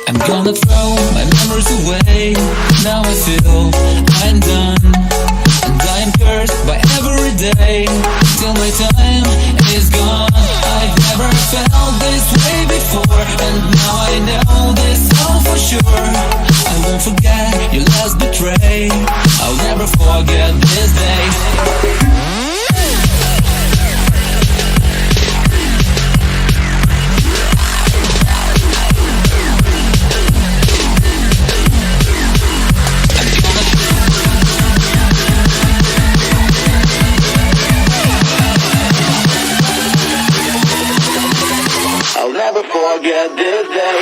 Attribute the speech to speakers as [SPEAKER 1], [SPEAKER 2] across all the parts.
[SPEAKER 1] I'm gonna throw my memories away. Now I feel I'm done, and I am cursed by every day till my time is gone. I've never felt this way before, and now I know this all for sure. I won't forget your last betray. I'll never forget this day. I'll never forget this day.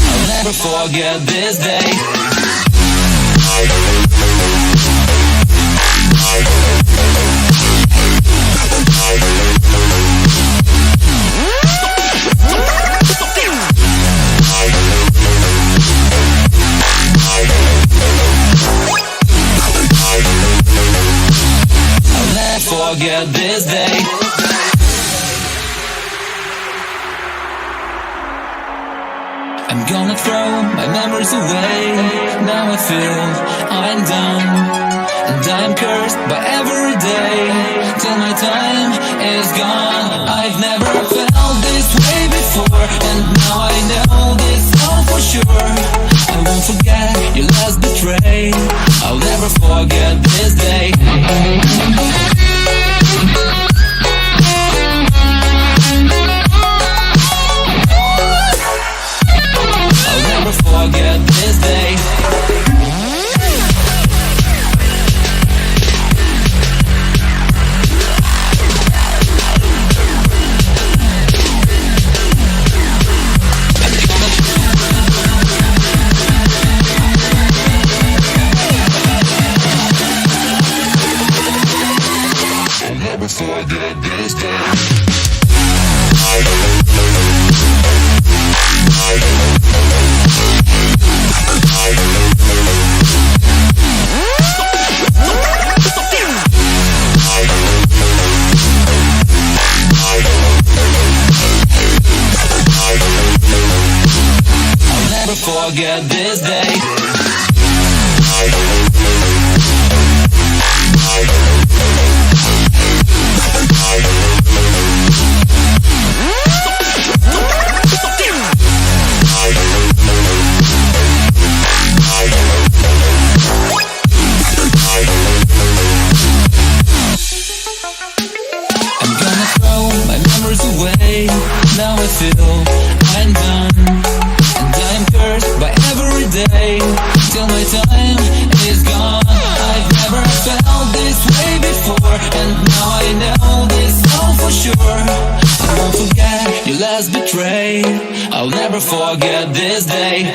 [SPEAKER 1] I'll never forget this day. I'll never forget this day. I'm gonna throw my memories away. Now I feel I'm done, and I'm cursed by every day till my time is gone. I've never felt this way before, and now I know this all for sure. I won't forget your last betray. I'll never forget this day. I'll never forget this day. I'll never forget this day. I'll never forget this day. I'm gonna throw my memories away. Now I feel I'm done, and I am cursed by every day till my time is gone. I've never felt this way before, and now I know this all for sure. I won't forget your last betray. I'll never forget this day.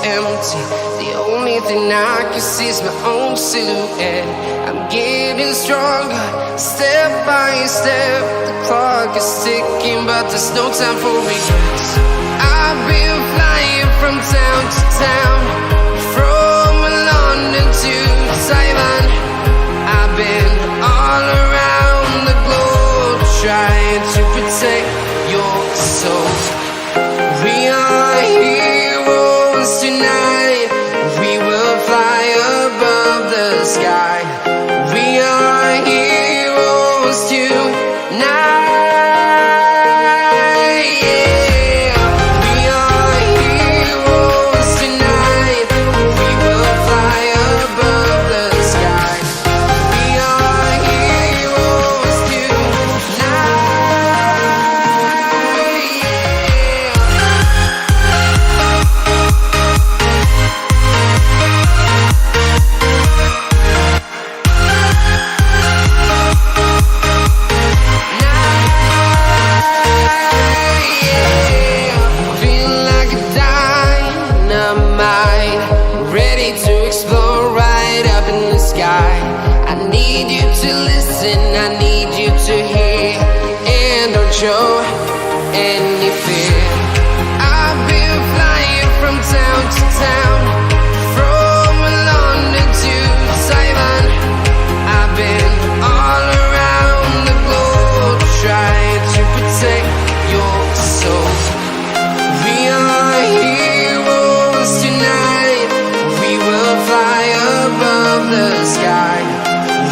[SPEAKER 2] empty. The only thing I can see is my own silhouette. I'm getting stronger, step by step. The clock is ticking, but there's no time for regrets. I've been flying from town to town, from London to Taiwan. I've been all around the globe, trying to protect your soul. We are heroes tonight. We will fly above the sky. We are heroes tonight. Yeah. We are heroes tonight. We will fly above the sky. We are heroes tonight. Show any fear. I've been flying from town to town, from London to Taiwan. I've been all around the globe, trying to protect your soul. We are heroes tonight. We will fly above the sky.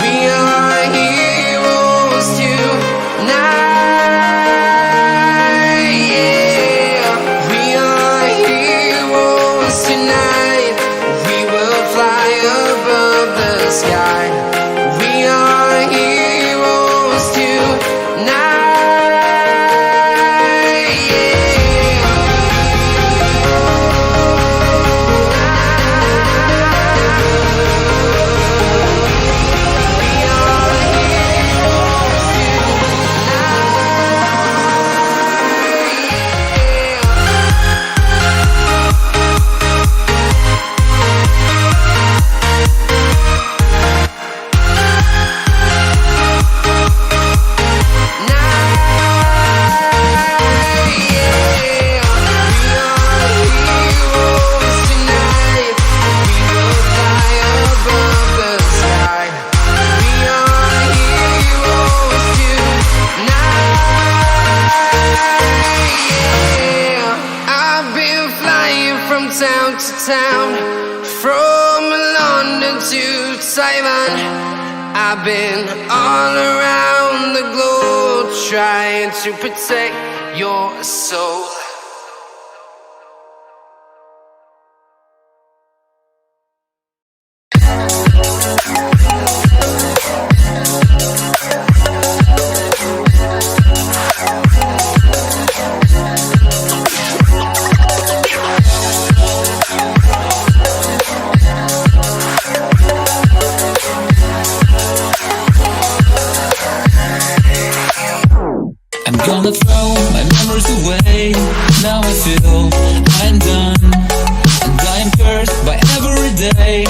[SPEAKER 2] We are heroes tonight. Sky. We are heroes tonight. Yeah. We are heroes town to town, from London to Taiwan. I've been all around the globe, trying to protect your soul.
[SPEAKER 1] Gonna throw my memories away. Now I feel I'm done, and I am cursed by every day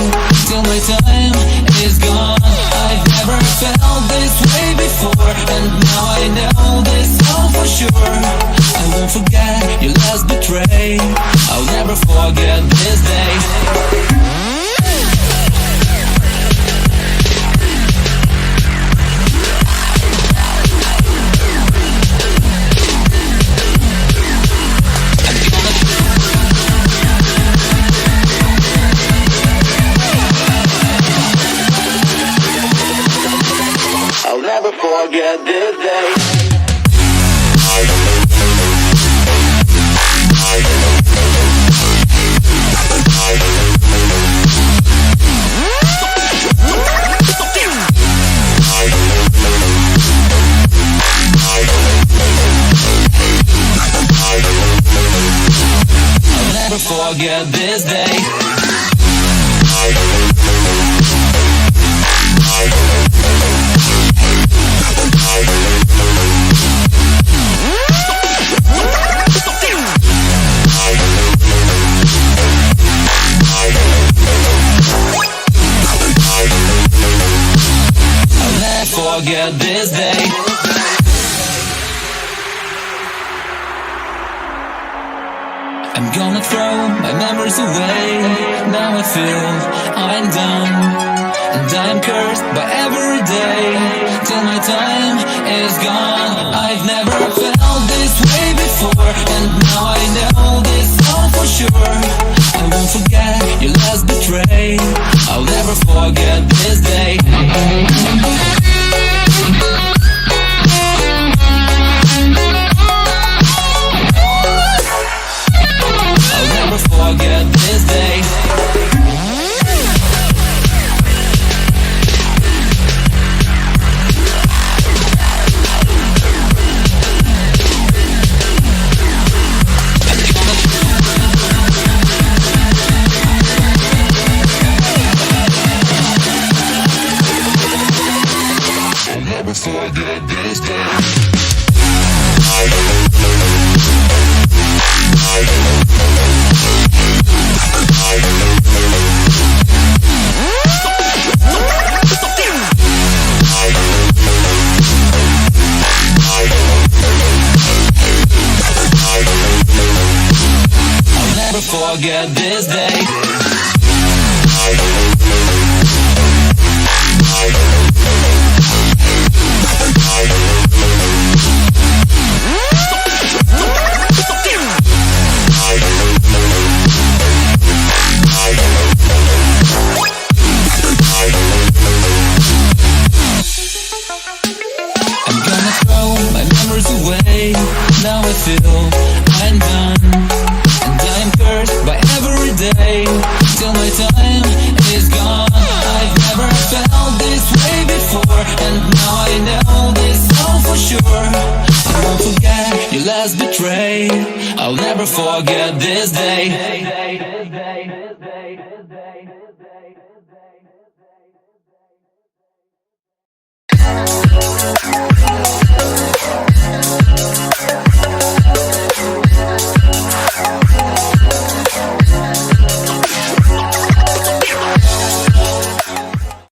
[SPEAKER 1] till my time is gone. I've never felt this way before, and now I know this all for sure. I won't forget your last betray. I'll never forget this day.
[SPEAKER 2] Never forget this day.
[SPEAKER 1] I'll never forget this day. forget this day. I'm gonna throw my memories away. Now I feel I'm done, and I'm cursed by every day till my time is gone. I've never felt this way before, and now I know this all for sure. I won't forget your last betray. I'll never forget this day. I'll never forget this day. Forget this day. I'll never forget this day. I'm gonna throw my memories away. Now I feel I'm done, and I'm cursed by every day till my time is gone. I've never felt this way before, and now I know this all for sure. I won't forget your last betray. I'll never forget this day.